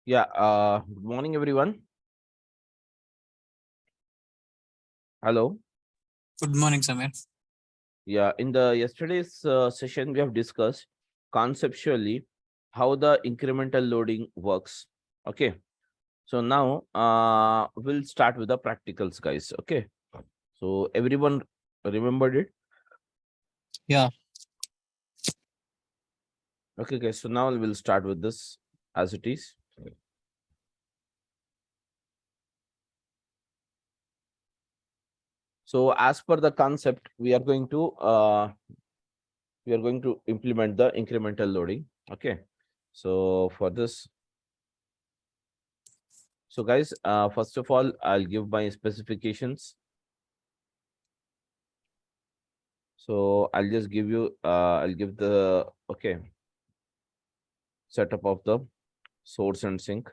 Yeah, good morning, everyone. Hello. Good morning, Samir. Yeah, in the yesterday's session, we have discussed conceptually how the incremental loading works. Okay, so now we'll start with the practicals, guys. Okay, so everyone remembered it? Yeah, Okay, guys, so now we'll start with this as it is. So as per the concept, we are going to implement the incremental loading. Okay, so for this, so guys, first of all, I'll give my specifications. So I'll just give you I'll give the setup of the source and sink.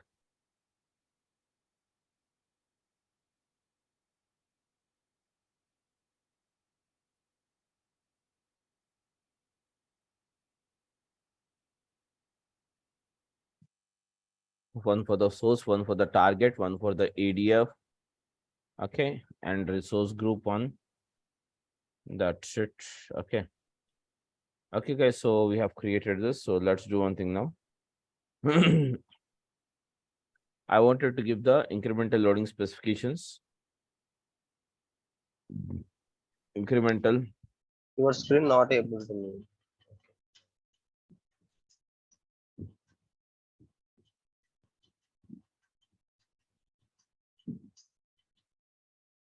One for the source, one for the target, one for the ADF. Okay, and resource group one. That's it. Okay. Okay, guys. So we have created this. So let's do one thing now. I wanted to give the incremental loading specifications. Incremental. You are still not able to move.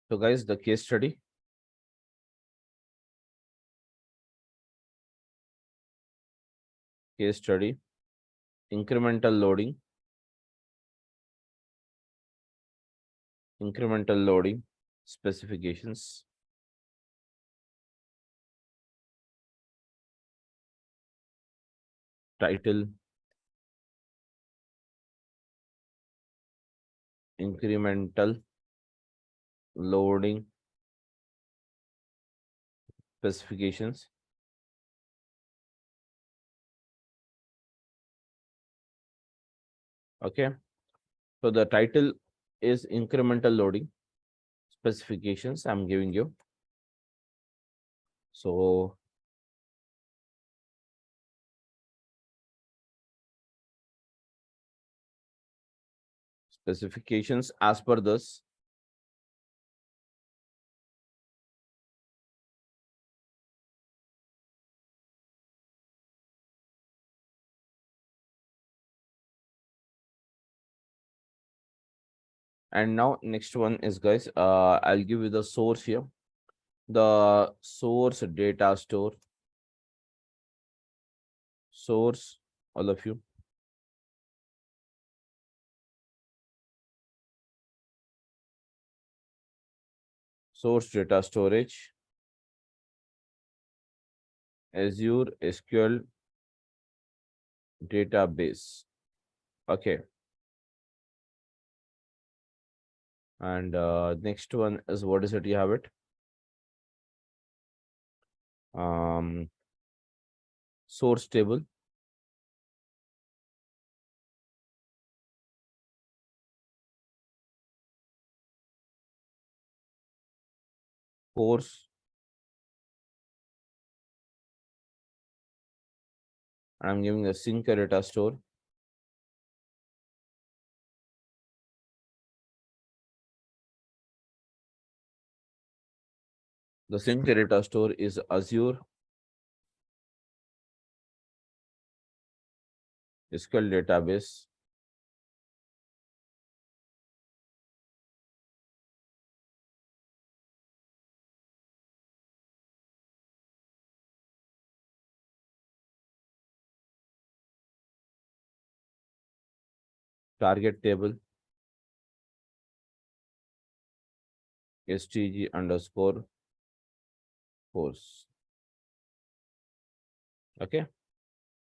So guys, the case study. Case study. Incremental loading. Incremental loading specifications. Title. Incremental loading specifications. Okay, so the title is incremental loading specifications I'm giving you. So specifications as per this. And now next one is, guys, I'll give you the source here. The source data store. Source, all of you. Source data storage. Azure SQL database. Okay. And next one is, what is it? You have it. Source table. Course. I'm giving a sync data store. The sync data store is Azure SQL database. Target table. STG underscore course. Okay.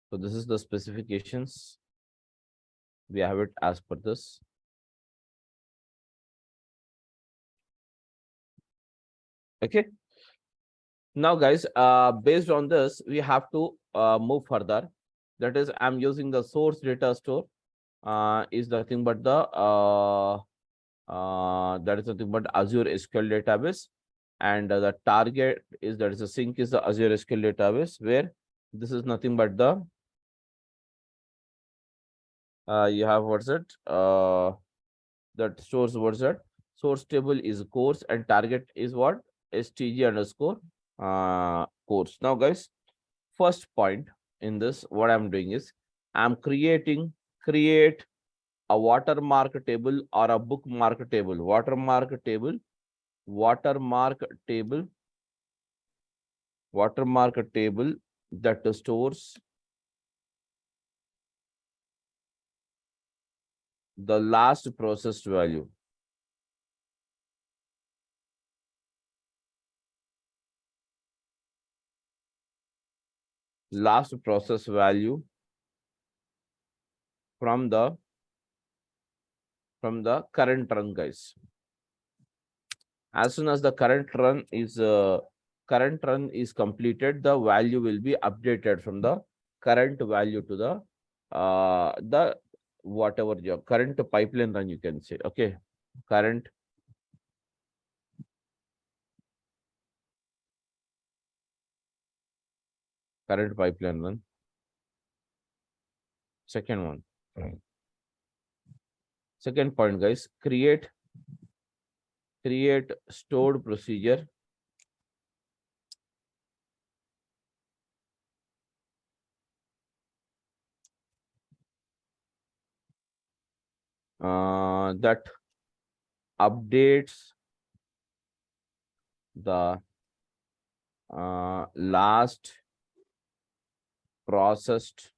So this is the specifications. We have it as per this. Okay. Now, guys, based on this, we have to move further. That is, I'm using the source data store is nothing but the that is nothing but Azure SQL database, and the target is, that is the sink is the Azure SQL database, where this is nothing but the you have what's it that stores what's that source table is course, and target is what stg underscore course. Now guys, first point in this, what I'm doing is I'm create a watermark table or a bookmark table. Watermark table that stores the last processed value. Last process value from the current run, guys. As soon as the current run is completed, the value will be updated from the current value to the whatever your current pipeline run, you can say. Okay, current pipeline run. Second one. Second point, guys, create stored procedure that updates the last processed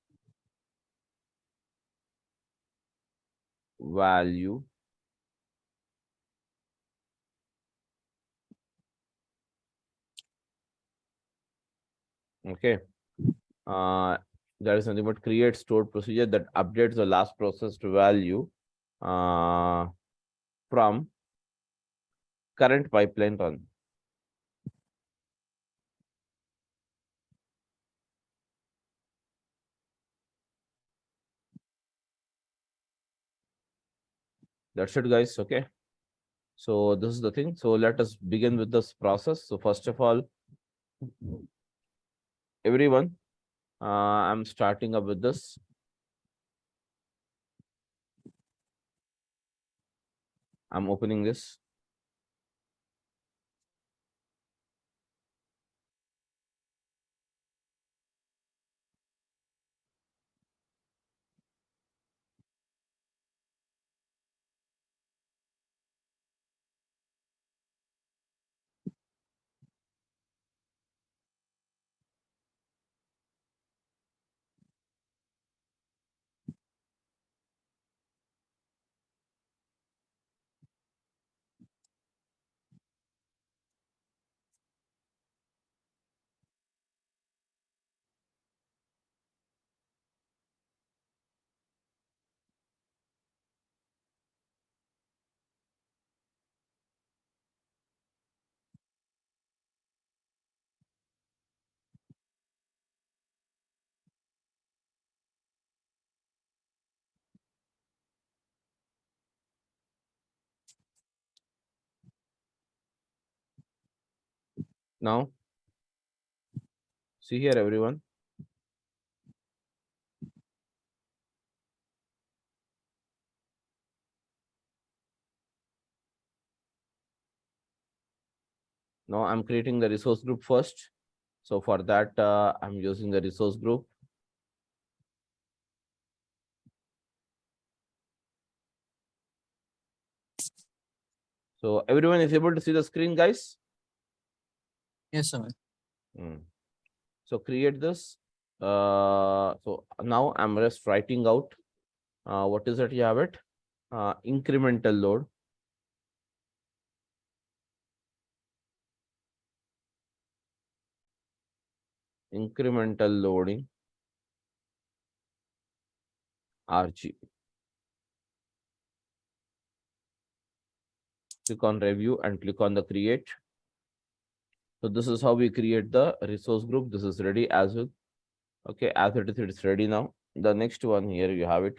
value okay that is nothing but create stored procedure that updates the last processed value from current pipeline run. That's it, guys. Okay, so this is the thing. So let us begin with this process. So first of all, everyone, I'm starting up with this. I'm opening this. Now, see here, everyone. Now I'm creating the resource group first. So for that, I'm using the resource group. So everyone is able to see the screen, guys? Yes, sir. So create this. So now I'm just writing out what is it? You have it. Incremental load. Incremental loading. RG. Click on review and click on the create. So this is how we create the resource group. This is ready as well. Okay, as it's ready now. The next one here you have it.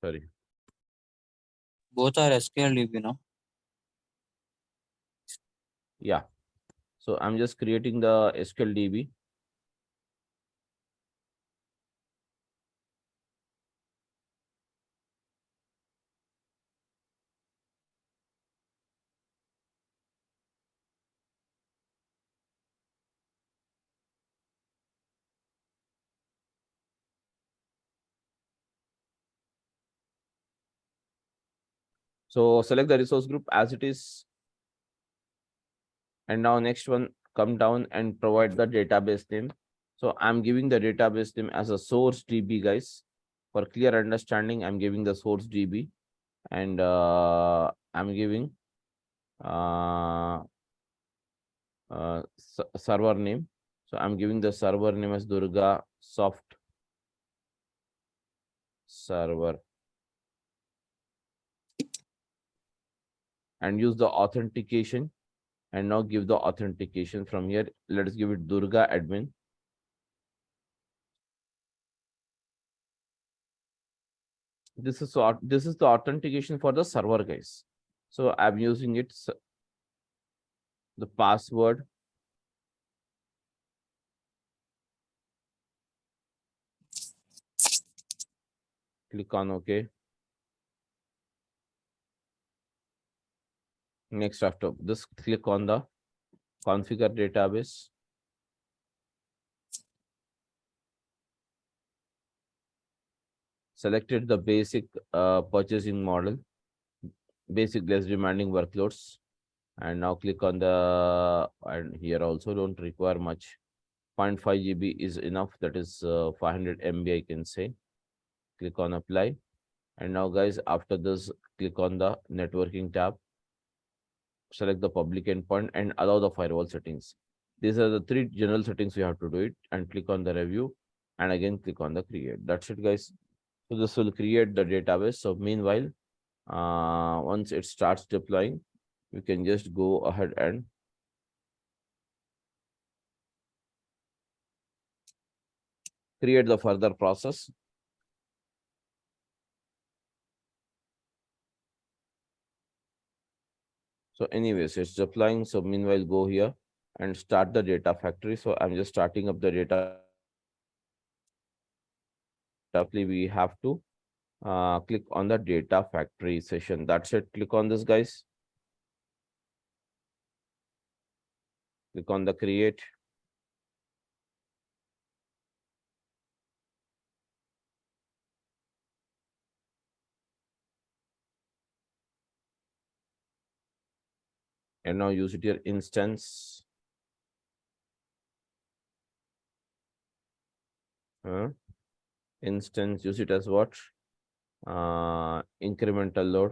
Sorry. Both are SQL DB, no? Yeah. So I'm just creating the SQL DB. So select the resource group as it is. And now next one, come down and provide the database name. So I'm giving the database name as a source DB, guys. For clear understanding, I'm giving the source DB, and I'm giving uh, server name. So I'm giving the server name as Durga Soft Server, and use the authentication. And now give the authentication from here. Let us give it Durga admin. This is the authentication for the server, guys. So I'm using it, the password. Click on OK. Next, after this, click on the configure database. Selected the basic purchasing model, basic less demanding workloads. And now click on the, and here also don't require much. 0.5 GB is enough. That is 500 MB, I can say. Click on apply. And now, guys, after this, click on the networking tab. Select the public endpoint and allow the firewall settings. These are the three general settings you have to do it, and click on the review, and again click on the create. That's it, guys. So this will create the database. So meanwhile, once it starts deploying, you can just go ahead and create the further process. So anyways, it's deploying. So meanwhile, go here and start the data factory. So I'm just starting up the data. We have to click on the data factory session. That's it. Click on this, guys. Click on the create. And now use it your instance. Instance, use it as what? Incremental load.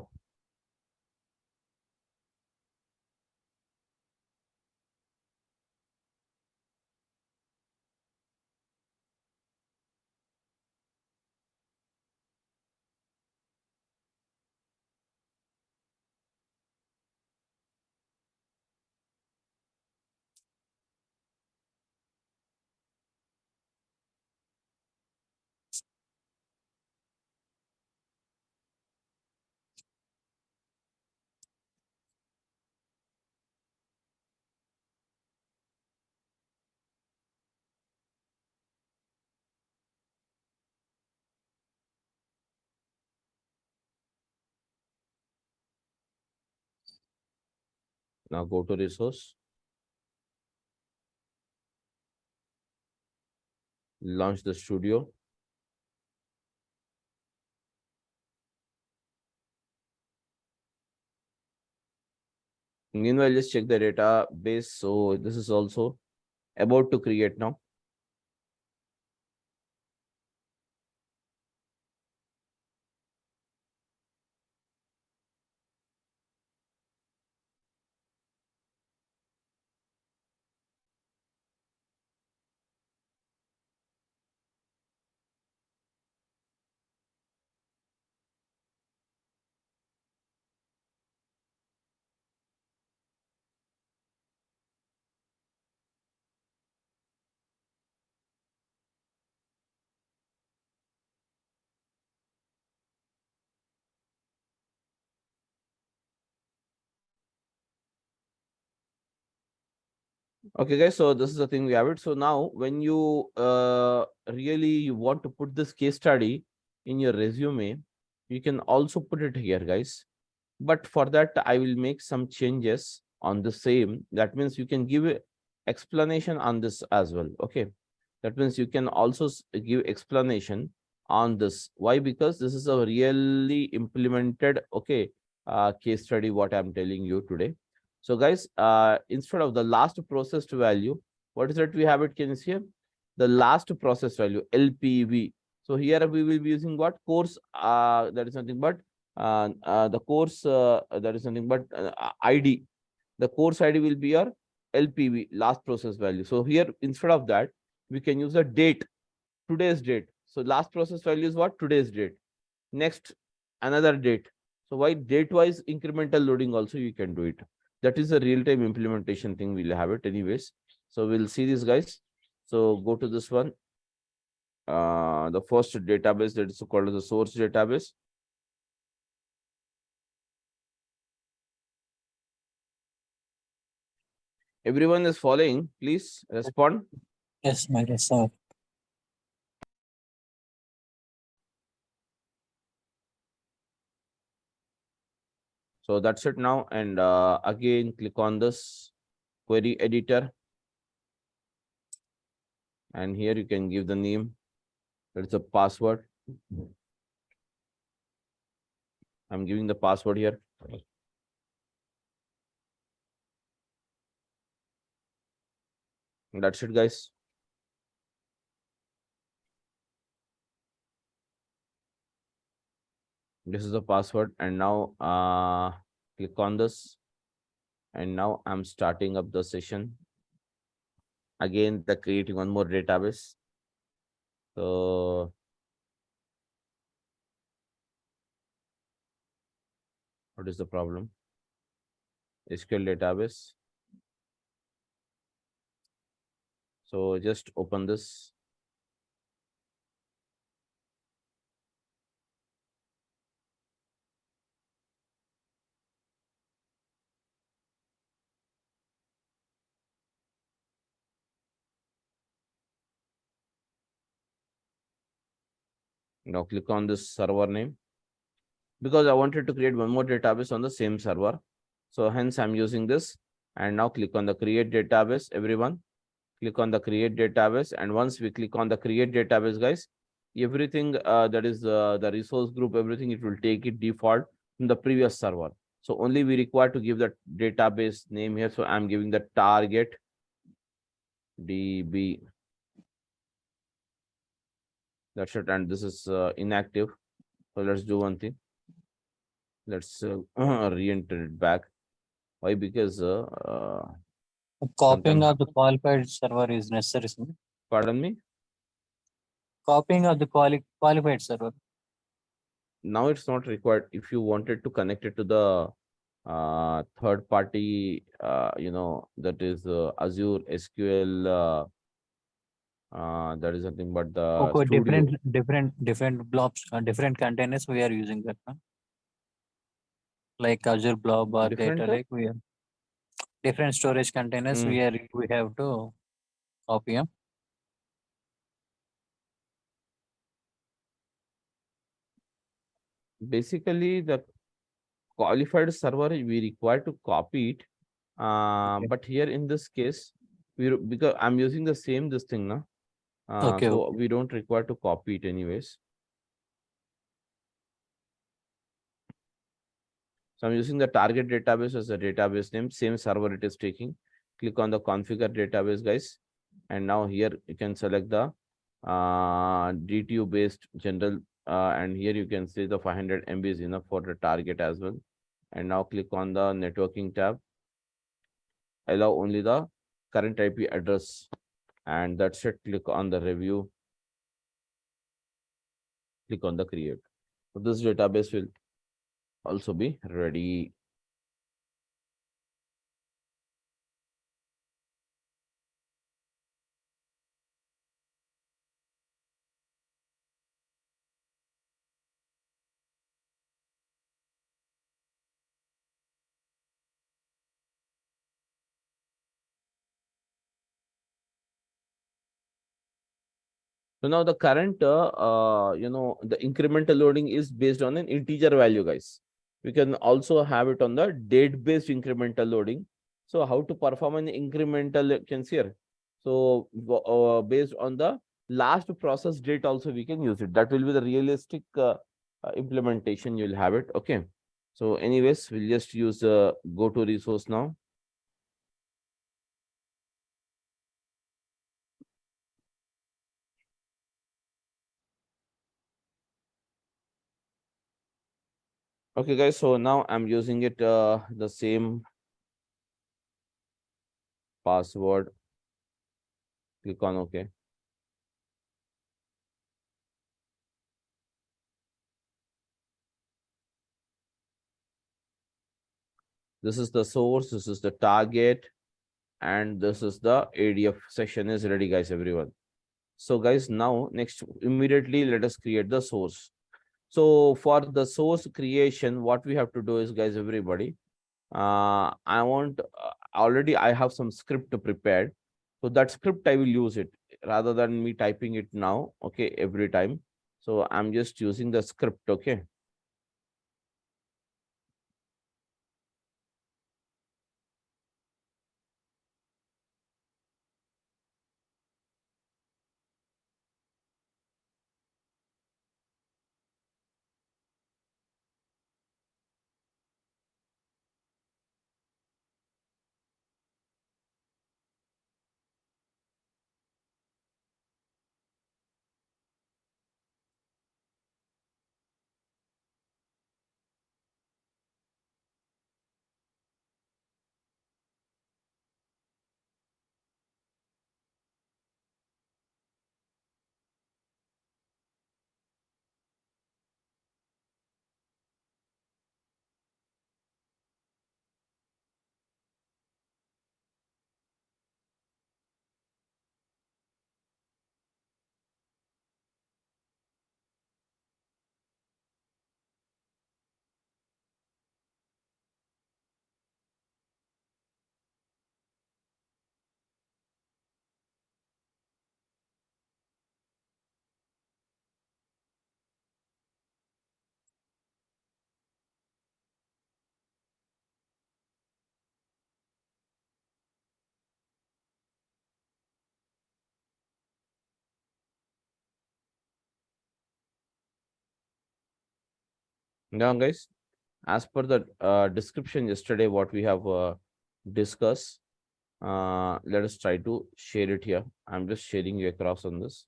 Now go to resource. Launch the studio. Meanwhile, just check the database. So this is also about to create now. Okay, guys, so this is the thing we have it. So now when you really want to put this case study in your resume, you can also put it here, guys. But for that, I will make some changes on the same. That means you can give a explanation on this as well. Okay. That means you can also give explanation on this. Why? Because this is a really implemented, okay, case study, what I'm telling you today. So guys, instead of the last processed value, what is it we have it? Can you see here? The last processed value, LPV. So here we will be using what? Course, that is nothing but the course, that is nothing but ID. The course ID will be your LPV, last process value. So here, instead of that, we can use a date, today's date. So last process value is what? Today's date. Next, another date. So why date-wise incremental loading also you can do it. That is a real-time implementation thing. We'll have it anyways. So we'll see this, guys. So go to this one. The first database, that is called as the source database. Everyone is following. Please respond. Yes, my dear sir. So that's it now. And again, click on this query editor. And here you can give the name. That's a password. I'm giving the password here. And that's it, guys. This is the password. And now click on this. And now I'm starting up the session. Again, the creating one more database. So what is the problem? SQL database. So just open this. Now click on this server name, because I wanted to create one more database on the same server. So hence I'm using this. And now click on the create database, everyone. Click on the create database. And once we click on the create database, guys, everything that is the resource group, everything, it will take it default from the previous server. So only we require to give the database name here. So I'm giving the target DB. That's it. And this is inactive. So let's do one thing. Let's re-enter it back. Why? Because Copying sometimes, of the qualified server is necessary, sir. pardon me. Copying of the qualified server. Now it's not required. If you wanted to connect it to the third party, that is Azure SQL, that is nothing but the Okay, studio. different blobs, different containers we are using that, no? Like Azure Blob or Different, Data Lake, we are different storage containers mm, we have to copy them. basically the qualified server we require to copy it. Okay, But here in this case, because I'm using the same this thing now. okay, So okay. we don't require to copy it anyways. So I'm using the target database as a database name, same server it is taking. Click on the configure database, guys. And now here you can select the DTU based general. And here you can see the 500 MB is enough for the target as well. And now click on the networking tab. Allow only the current IP address. And that's it. Click on the review. Click on the create. So this database will also be ready. So now the current, the incremental loading is based on an integer value, guys. We can also have it on the date-based incremental loading. So how to perform an incremental, you can see here. So based on the last process date, also we can use it. That will be the realistic implementation. You'll have it. Okay. So, anyways, we'll just use go to resource now. Okay, guys, so now I'm using it the same password. Click on OK. This is the source, this is the target, and this is the ADF section is ready, guys, everyone. So, guys, now next immediately let us create the source. So for the source creation, what we have to do is, guys, everybody, I want already I have some script prepared. So that script I will use it rather than me typing it now. Okay, every time. So I'm just using the script. Okay. Now, guys, as per the description yesterday, what we have discussed, let us try to share it here. I'm just sharing you across on this.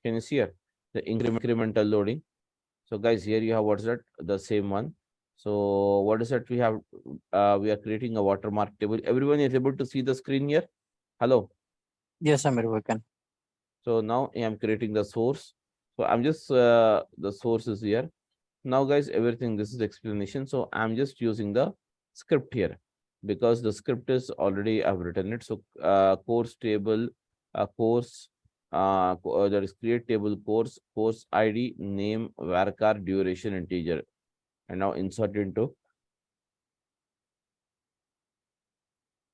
Can you see here the incremental loading? So, guys, here you have what's that? The same one. So, what is that? We are creating a watermark table. Everyone is able to see the screen here. Hello. Yes, Amir, we can. So now I am creating the source. So I'm just the source is here. Now, guys, everything this is explanation. So I'm just using the script here because the script is already I've written it. So course table, course, that is create table course ID, name, varchar, duration, integer, and now insert into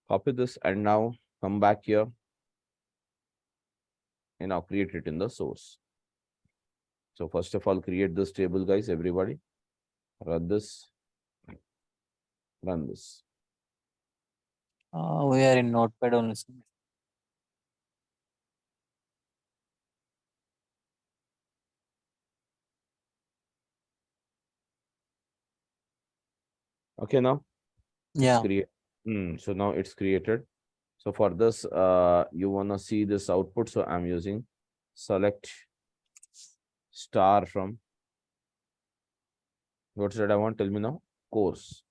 copy this and now come back here and now create it in the source. So first of all, create this table, guys, everybody. Run this, run this. We are in Notepad only. Samir. Okay, now it's Yeah. create. So now it's created. So for this, you wanna see this output. So I'm using select star from what's that I want? Tell me now. Course.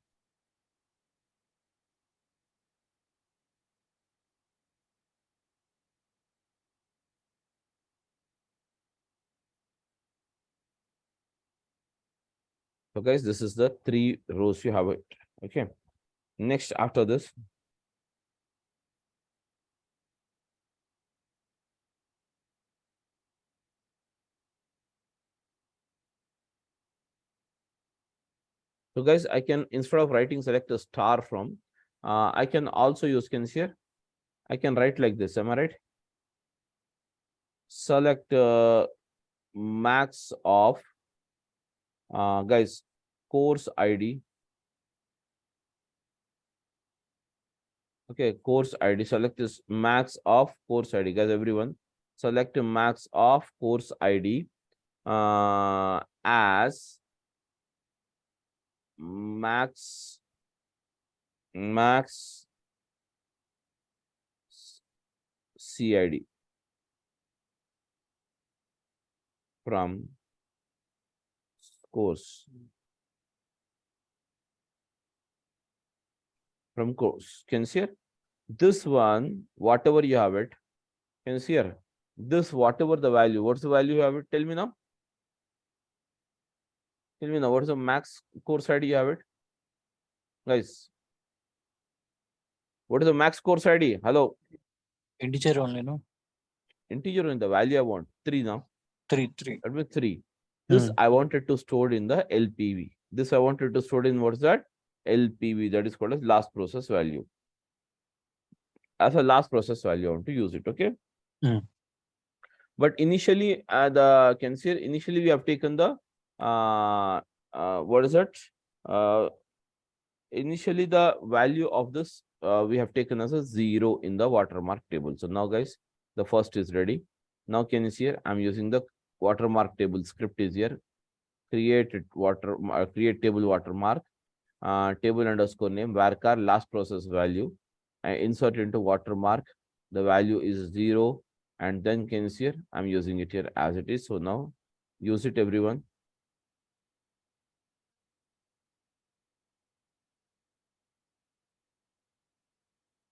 So guys, this is the 3 rows you have it. Okay. Next after this, so guys, I can instead of writing select a star from, I can also use can see here. I can write like this. Am I right? select max of guys course ID. Okay, course ID. Select this max of course ID, guys. Everyone, select max of course ID as max CID from course Can you see here? This one, whatever you have it, can you see here? This whatever the value, what's the value you have it? Tell me now. Tell me now, what's the max course ID you have it? Guys, what is the max course ID? Hello, Integer only, no? integer in the value I want. 3 now. 3. That means 3. This I wanted to store in the LPV. This I wanted to store in what's that? LPV, that is called as last process value. As a last process value, I want to use it. Okay. But initially, initially we have taken the what is it? Initially the value of this we have taken as a 0 in the watermark table. So now, guys, the first is ready. Now can you see here? I'm using the watermark table script is here. Create table watermark, table underscore name, varchar last process value. I insert into watermark. The value is 0. And then can you see here? I'm using it here as it is. So now use it, everyone.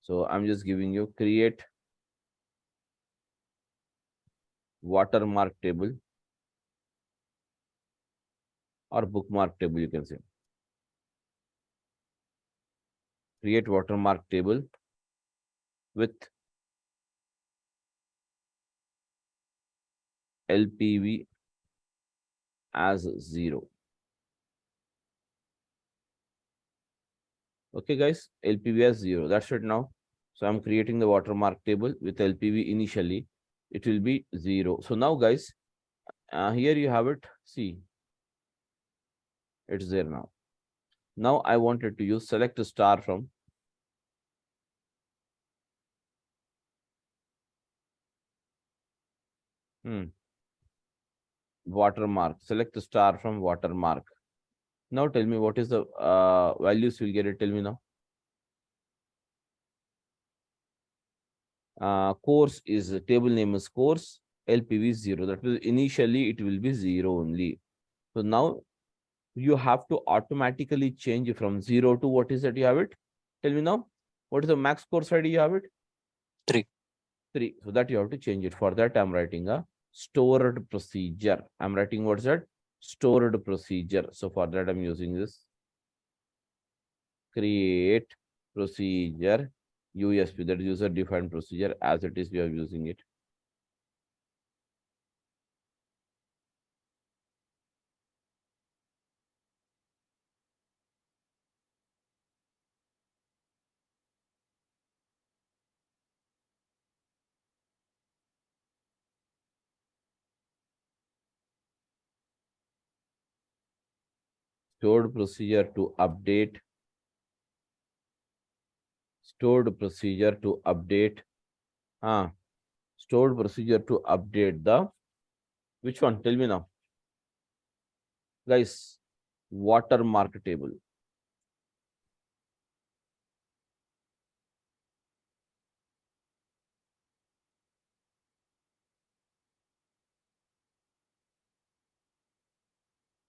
So I'm just giving you create watermark table or bookmark table, you can say. Create watermark table with LPV as 0. Okay, guys, LPV as 0. That's it now. So I'm creating the watermark table with LPV initially. It will be 0. So now, guys, here you have it. See, it's there now. Now I wanted to use select a star from watermark. Select the star from watermark. Now tell me what is the values you'll get it. Tell me now. Course is table name is course. LPV is 0. That will initially it will be 0 only. So now you have to automatically change from 0 to what is that you have it? Tell me now. What is the max course ID you have it? 3. 3. So that you have to change it. For that, I'm writing a stored procedure. I'm writing what's that? Stored procedure. So for that, I'm using this create procedure USP, that is user defined procedure. As it is, we are using it. Stored procedure to update. Stored procedure to update. Stored procedure to update the which one? Tell me now, guys. Watermark table.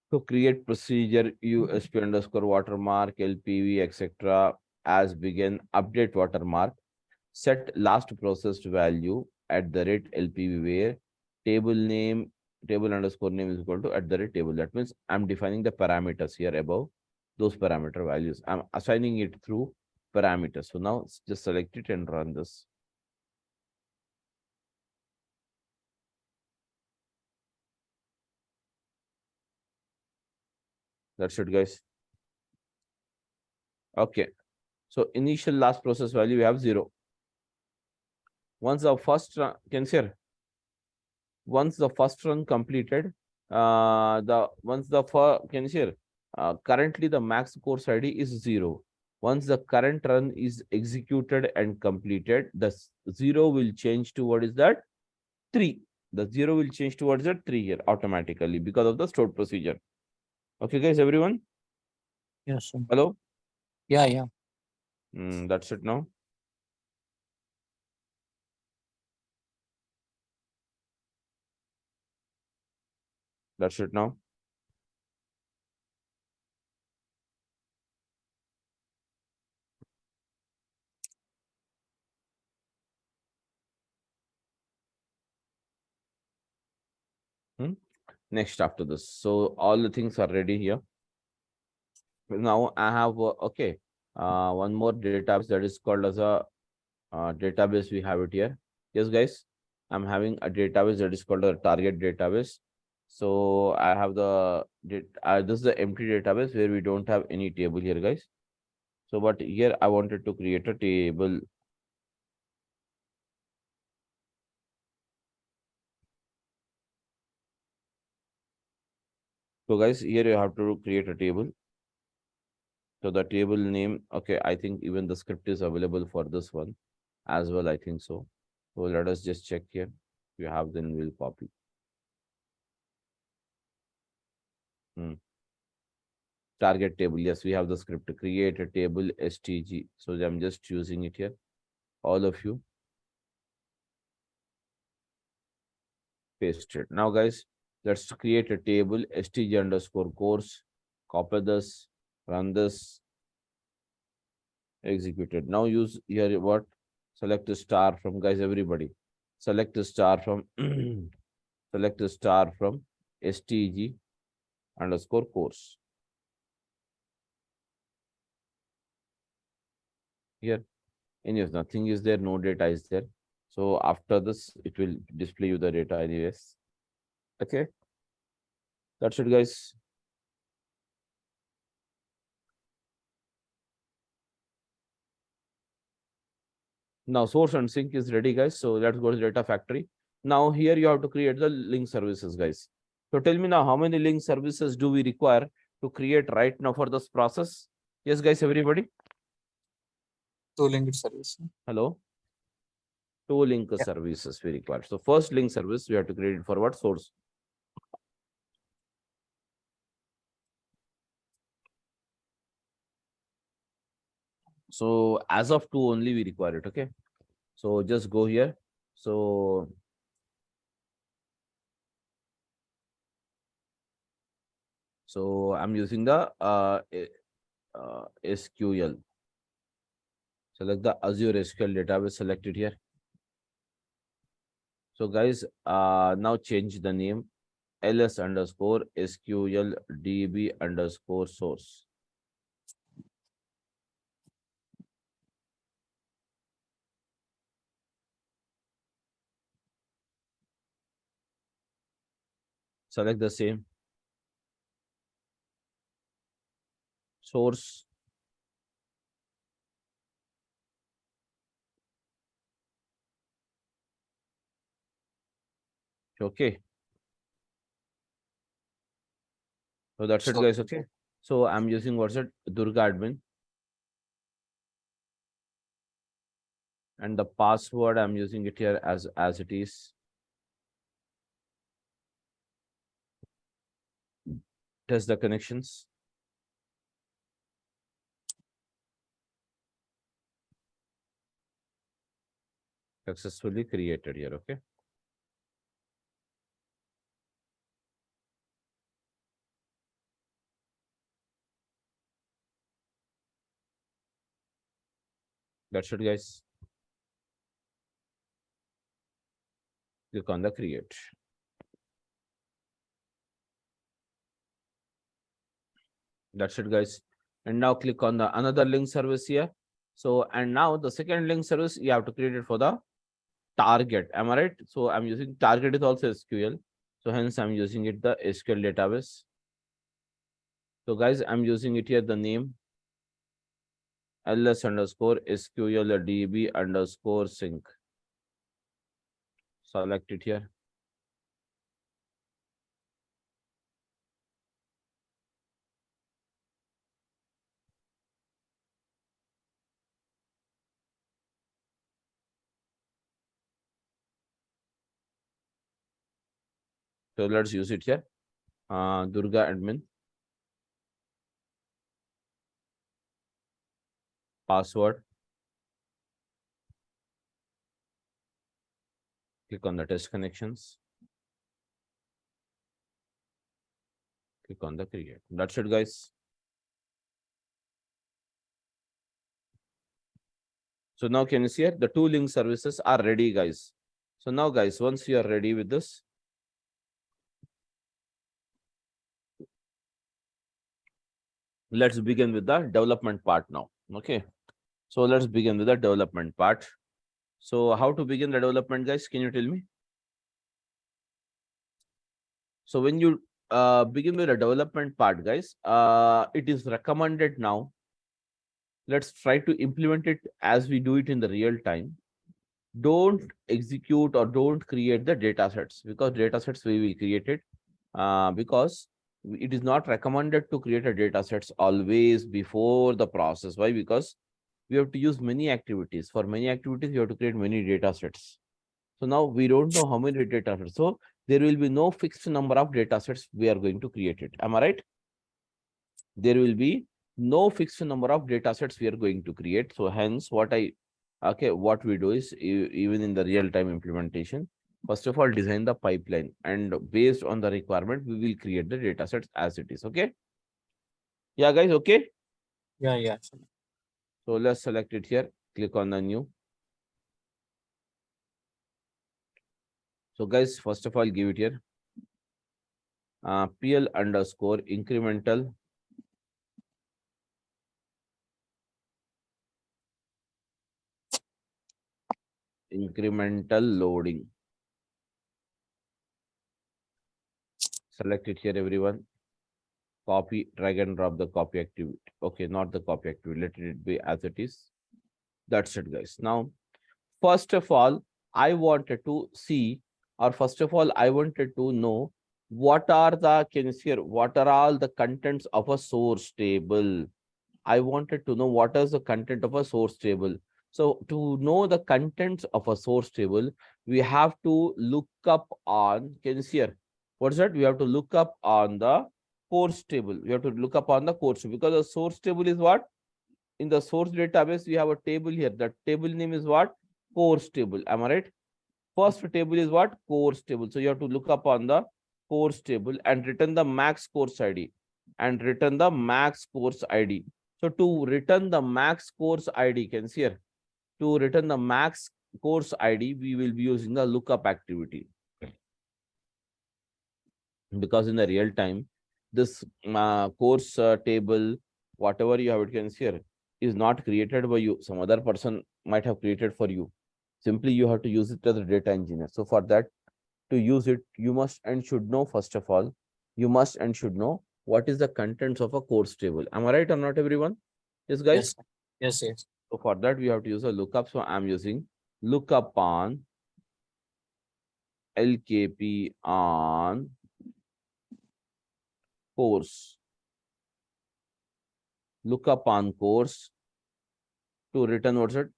So create procedure USP underscore watermark LPV etc. as begin update watermark. Set last processed value at the rate LPV where table underscore name is equal to at the rate table. That means I'm defining the parameters here above those parameter values. I'm assigning it through parameters. So now just select it and run this. That's it, guys. Okay. So initial last process value we have 0. Once the first consider once the first run completed, can you see, currently the max course ID is 0. Once the current run is executed and completed, the 0 will change to what is that? 3. The 0 will change towards the 3 here automatically because of the stored procedure. Okay, guys, everyone? Yes, sir. Hello? Yeah. That's it now. That's it now. Next after this. So all the things are ready here. Now I have, one more database that is called as a database. We have it here. Yes, guys, I'm having a database that is called a target database. So I have this is the empty database where we don't have any table here, guys. So, but here I wanted to create a table. So, guys, here you have to create a table. So the table name, okay, I think even the script is available for this one as well. I think so. So let us just check here. If you have, then we'll copy. Target table. Yes, we have the script to create a table STG. So I'm just using it here. All of you paste it. Now, guys, let's create a table STG underscore course. Copy this, run this, executed. Now use here what? Select a star from, guys, everybody. Select a star from select a star from STG underscore course. Here, and yes, nothing is there, no data is there. So after this, it will display you the data anyways. Okay, that's it, guys. Now source and sync is ready, guys. So let's go to data factory. Now here you have to create the link services, guys. So tell me now, how many link services do we require to create right now for this process? Yes, guys, everybody. 2 linked service. Hello. 2 link Yeah. services we require. So first link service we have to create it for what? Source. So as of 2 only we require it. Okay. So just go here. So I'm using the SQL. Select the Azure SQL database, select it here. So guys, now change the name ls underscore SQL db underscore source. Select the same source. Okay. So that's it, So guys. Okay. So I'm using what's it? Durga admin. And the password I'm using it here as it is. Test the connections. Successfully created here. Okay. That's it, guys. Click on the create. That's it, guys. And now click on the another link service here. So, and now the second link service, you have to create it for the target. Am I right? So I'm using target is also SQL. So hence I'm using it the SQL database. So guys, I'm using it here the name ls underscore SQL db underscore sync. Select it here. So let's use it here. Durga admin. Password. Click on the test connections. Click on the create. That's it, guys. So now can you see here? The two link services are ready, guys. So now, guys, once you are ready with this, let's begin with the development part now. Okay. So let's begin with the development part. So how to begin the development, guys? Can you tell me? So when you begin with the development part, guys, it is recommended now. Let's try to implement it as we do it in the real time. Don't execute or don't create the data sets, because data sets we will create it because it is not recommended to create a data sets always before the process. Why? Because we have to use many activities. For many activities, you have to create many data sets. So now we don't know how many data sets. So there will be no fixed number of data sets we are going to create it. Am I right? There will be no fixed number of data sets we are going to create. So hence what we do is even in the real-time implementation, first of all, design the pipeline, and based on the requirement, we will create the data sets as it is. Okay. Yeah, guys. Okay. Yeah. So let's select it here. Click on the new. So guys, first of all, give it here. PL underscore incremental loading. Select it here, everyone. Copy, drag and drop the copy activity. Okay, not the copy activity. Let it be as it is. That's it, guys. Now, first of all, I wanted to see, or first of all, I wanted to know what are the, can you see here, what are all the contents of a source table? I wanted to know what is the content of a source table. So to know the contents of a source table, we have to look up on, can you see here? What is that? We have to look up on the course table. We have to look up on the course table, because the source table is what? In the source database, we have a table here. The table name is what? Course table. Am I right? First table is what? Course table. So you have to look up on the course table and return the max course ID and return the max course ID. So to return the max course ID, can see here, to return the max course ID, we will be using the lookup activity. Because in the real time, this course table, whatever you have, it can see here, is not created by you. Some other person might have created for you. Simply you have to use it as a data engineer. So for that, to use it, you must and should know, first of all, you must and should know what is the contents of a course table. Am I right or not, everyone? Yes, guys? Yes. So for that, we have to use a lookup. So I'm using lookup on LKP on course. Lookup on course to return what's it?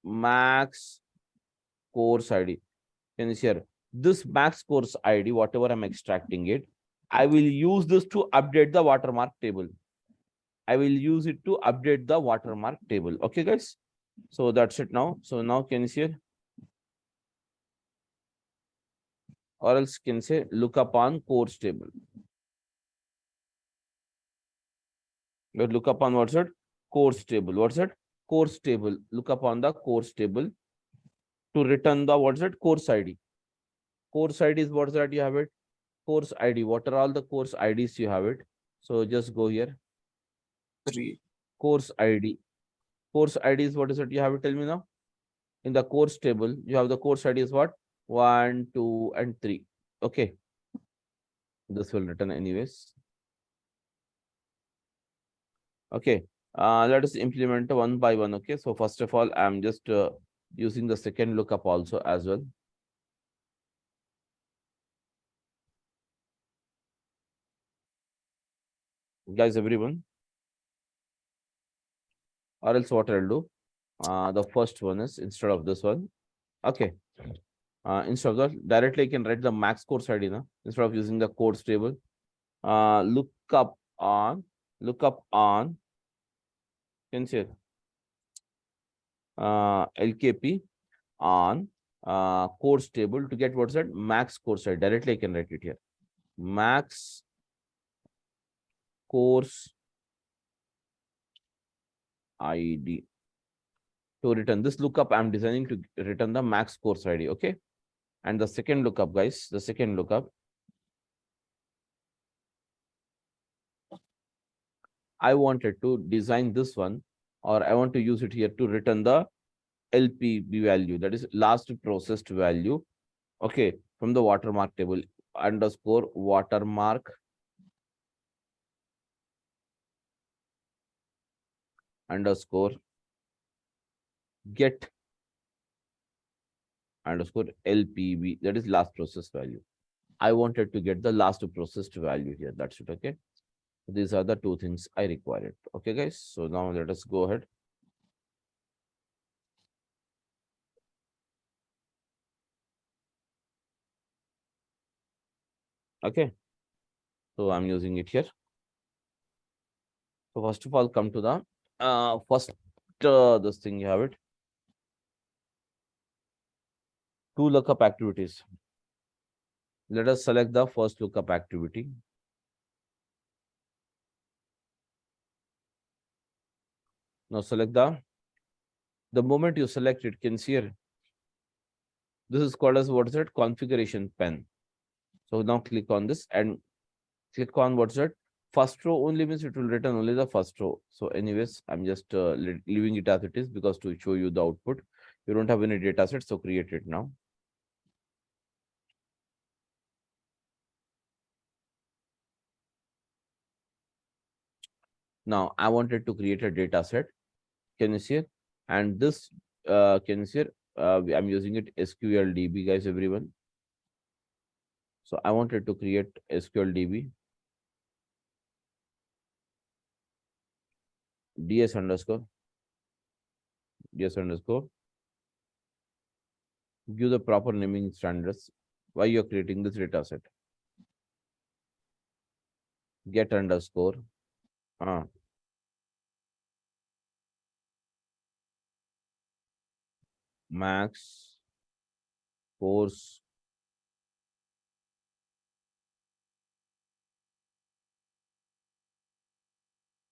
Max course ID. Can you see here? This max course ID, whatever I'm extracting it, I will use this to update the watermark table. I will use it to update the watermark table. Okay, guys. So that's it now. So now can you see here? Or else can say look upon course table. But look upon what's it? Course table. What's it? Course table. Look upon the course table to return the what's it? Course ID. Course ID is what's that you have it? Course ID. What are all the course IDs you have it? So just go here. 3. Course ID. Course ID is what is it? You have it. Tell me now. In the course table, you have the course ID is what? 1, 2, and 3. Okay. This will return anyways. Okay. Let us implement one by one. Okay. So first of all, I'm just using the second lookup also as well. Guys, everyone. Or else what I'll do. The first one is instead of this one. Okay. Instead of that, directly I can write the max course ID now instead of using the course table. Lookup on, can say LKP on course table to get what's that max course ID. Directly I can write it here. Max course ID. To return this lookup, I'm designing to return the max course ID. Okay. And the second lookup, guys, the second lookup, I wanted to design this one, or I want to use it here to return the LPB value, that is last processed value. Okay, from the watermark table, underscore watermark underscore get underscore LPB, that is last processed value. I wanted to get the last processed value here. That's it. Okay. These are the two things I required. Okay, guys. So now let us go ahead. Okay. So I'm using it here. So first of all, come to the first this thing you have it. Two lookup activities. Let us select the first lookup activity. Now select the moment you select it, can see here. This is called as what is it? Configuration pen. So now click on this and click on what's it? First row only means it will return only the first row. So anyways, I'm just leaving it as it is because to show you the output. You don't have any data set, so create it now. Now I wanted to create a data set. Can you see it? And this can you see it? I'm using it SQL DB, guys, everyone. So I wanted to create SQL DB ds underscore give the proper naming standards. Why you're creating this data set? Get underscore max course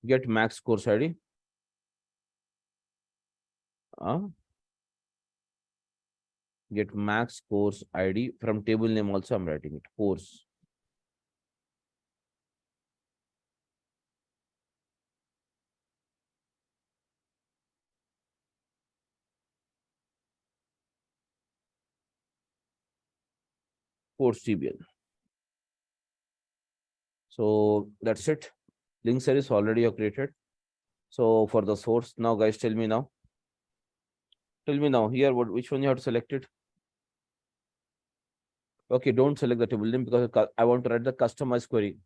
get max course ID. Get max course ID from table name also I'm writing it course. Course TBL. So that's it. Link service already are created. So for the source now, guys, tell me now here which one you have to select it. Okay, don't select the table name because I want to write the customized query.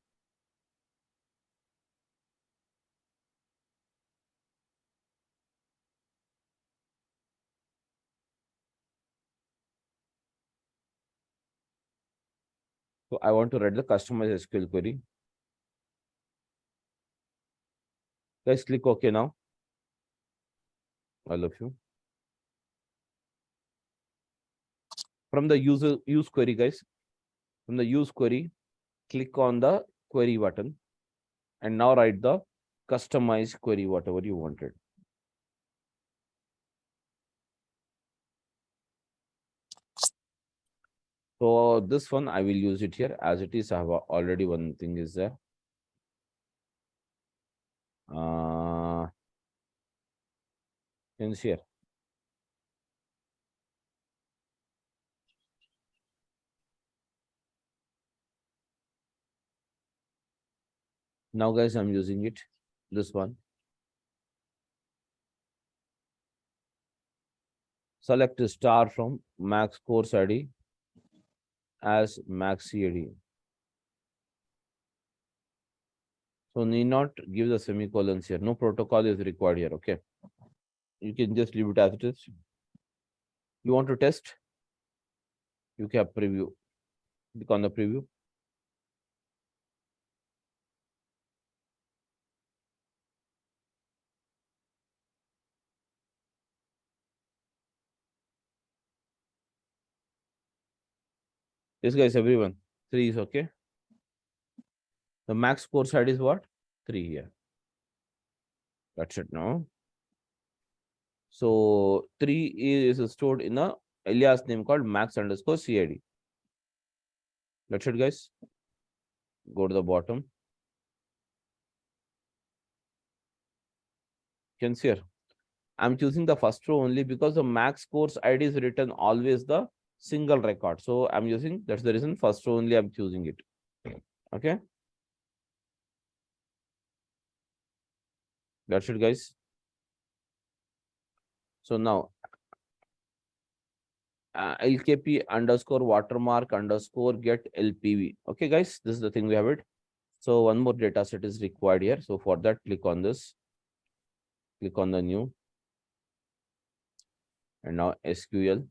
So I want to write the customized SQL query. Guys, click OK now. All of you. From the use query, guys. From the use query, click on the query button and now write the customized query, whatever you wanted. So this one I will use it here as it is. I have already one thing is there. Here. Now, guys, I'm using it. This one. Select a star from max course ID as max CAD. So need not give the semicolons here. No protocol is required here. Okay. You can just leave it as it is. You want to test? You can preview. Click on the preview. This guys, everyone. 3 is okay. The max core side is what? 3 here. That's it now. So 3 is stored in a alias name called max underscore CID. That's it, guys. Go to the bottom. You can see here. I'm choosing the first row only because the max course ID is written always the single record. So I'm using, that's the reason first row only I'm choosing it. Okay. That's it, guys. So now LKP underscore watermark underscore get LPV. Okay, guys, this is the thing we have it. So one more data set is required here. So for that, click on this, click on the new, and now SQL.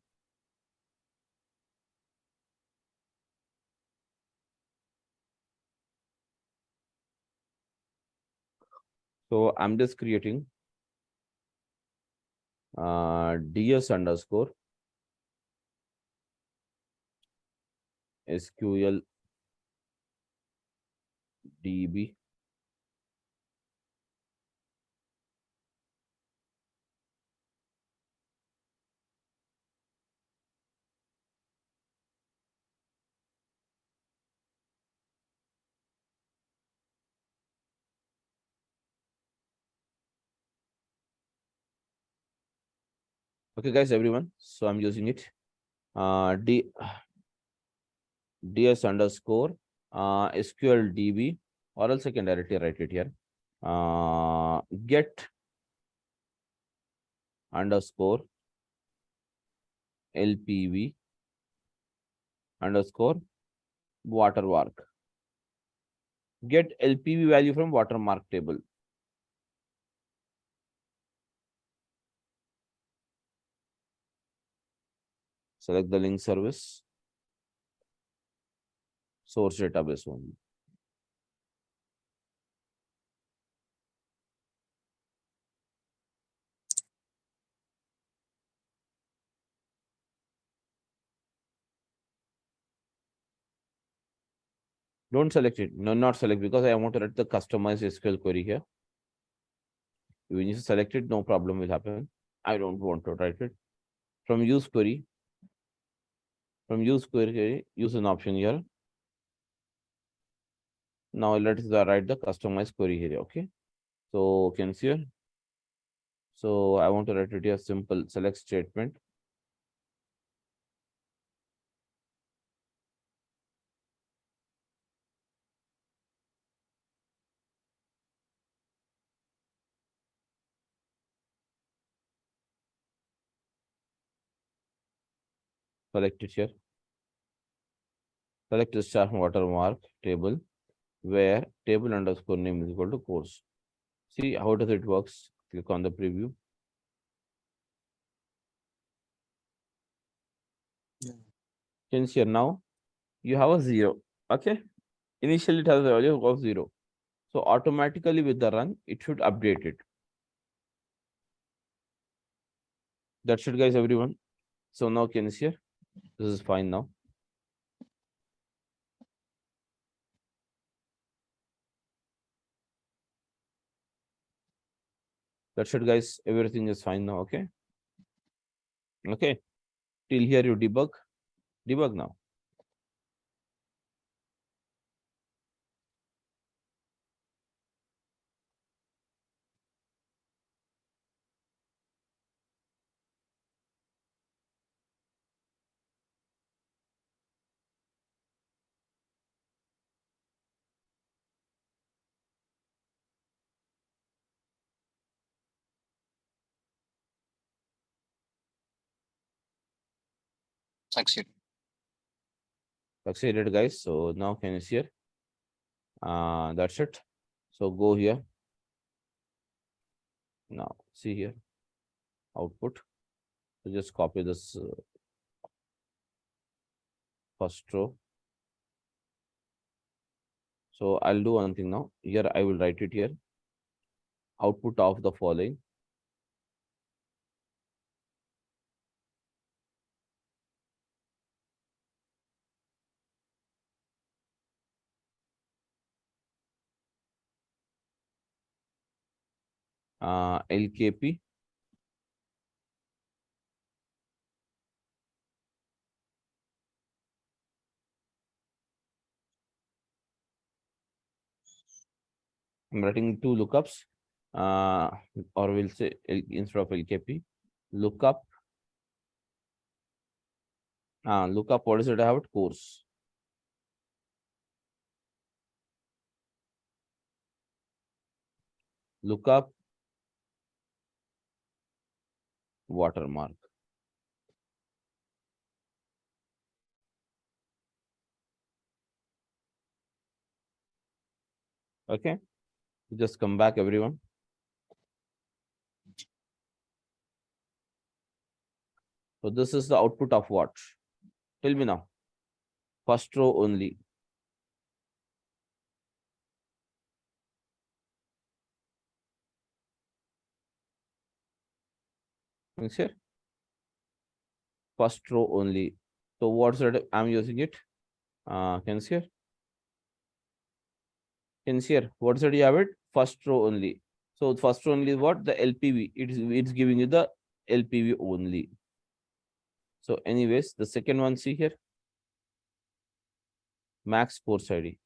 So I'm just creating DS underscore SQL DB. Okay, guys, everyone. So I'm using it. DS underscore SQL DB, or else I can directly write it here. Get underscore LPV underscore watermark. Get LPV value from watermark table. Select the link service. Source database only. Don't select it. No, not select, because I want to write the customized SQL query here. When you select it, no problem will happen. I don't want to write it. From use query, use an option here. Now let's write the customized query here. Okay. So can you see here? So I want to write it here simple select statement. Select it here. Select the star watermark table where table underscore name is equal to course. See how does it works? Click on the preview. Can you see here now? You have a 0. Okay. Initially it has a value of 0. So automatically with the run, it should update it. That's it, guys, everyone. So now can you see here? This is fine now. That's it, guys. Everything is fine now. Okay. Okay. Till here you debug. Debug now. Succeed. Succeeded, guys. So now can you see here? That's it. So go here. Now see here. Output. So just copy this first row. So I'll do one thing now. Here I will write it here. Output of the following. LKP. I'm writing two lookups, or we'll say instead of LKP, lookup. Lookup. What is it? I have it course. Lookup watermark. Okay. Just come back, everyone. So this is the output of what? Tell me now. First row only. Can you see here? First row only. So what's that? I'm using it. Can you see here? Can you see here? What's that you have it? First row only. So first row only is what? The LPV. It's giving you the LPV only. So anyways, the second one, see here. Max course ID.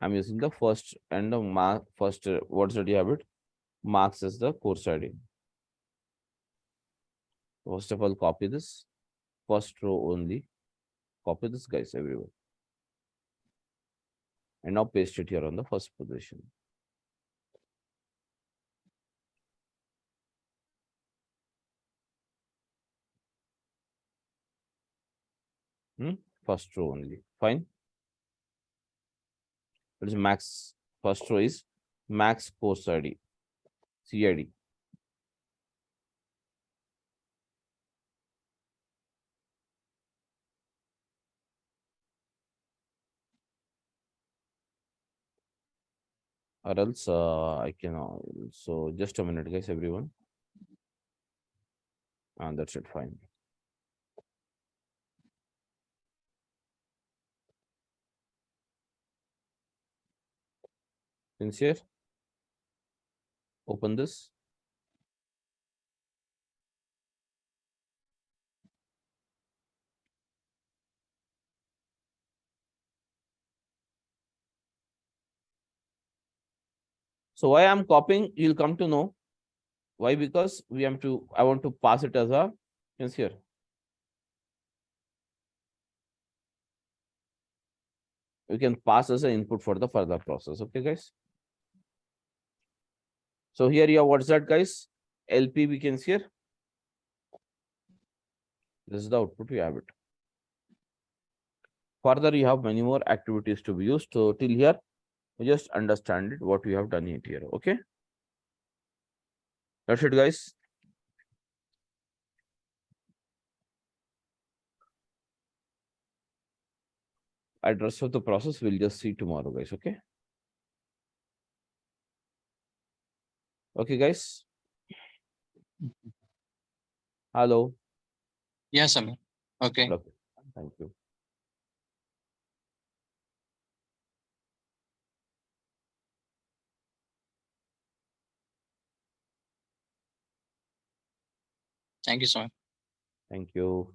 I'm using the first and the first. What's that you have it? Marks as the course ID. First of all, copy this. First row only. Copy this, guys, everyone. And now paste it here on the first position. First row only. Fine. What is max? First row is max course ID. CID. Or else I can. So just a minute, guys, everyone. And that's it. Fine. Sincere. Open this. So why I'm copying, you'll come to know. Why? Because we have to, I want to pass it as a sincere. We can pass as an input for the further process. Okay, guys. So here you have what's that, guys? LP we can see here. This is the output, we have it. Further, you have many more activities to be used. So till here, you just understand it, what we have done it here. Okay. That's it, guys. Address of the process, we'll just see tomorrow, guys. Okay. Okay, guys. Hello. Yes, Amir. Okay. Okay. Thank you. Thank you so much. Thank you.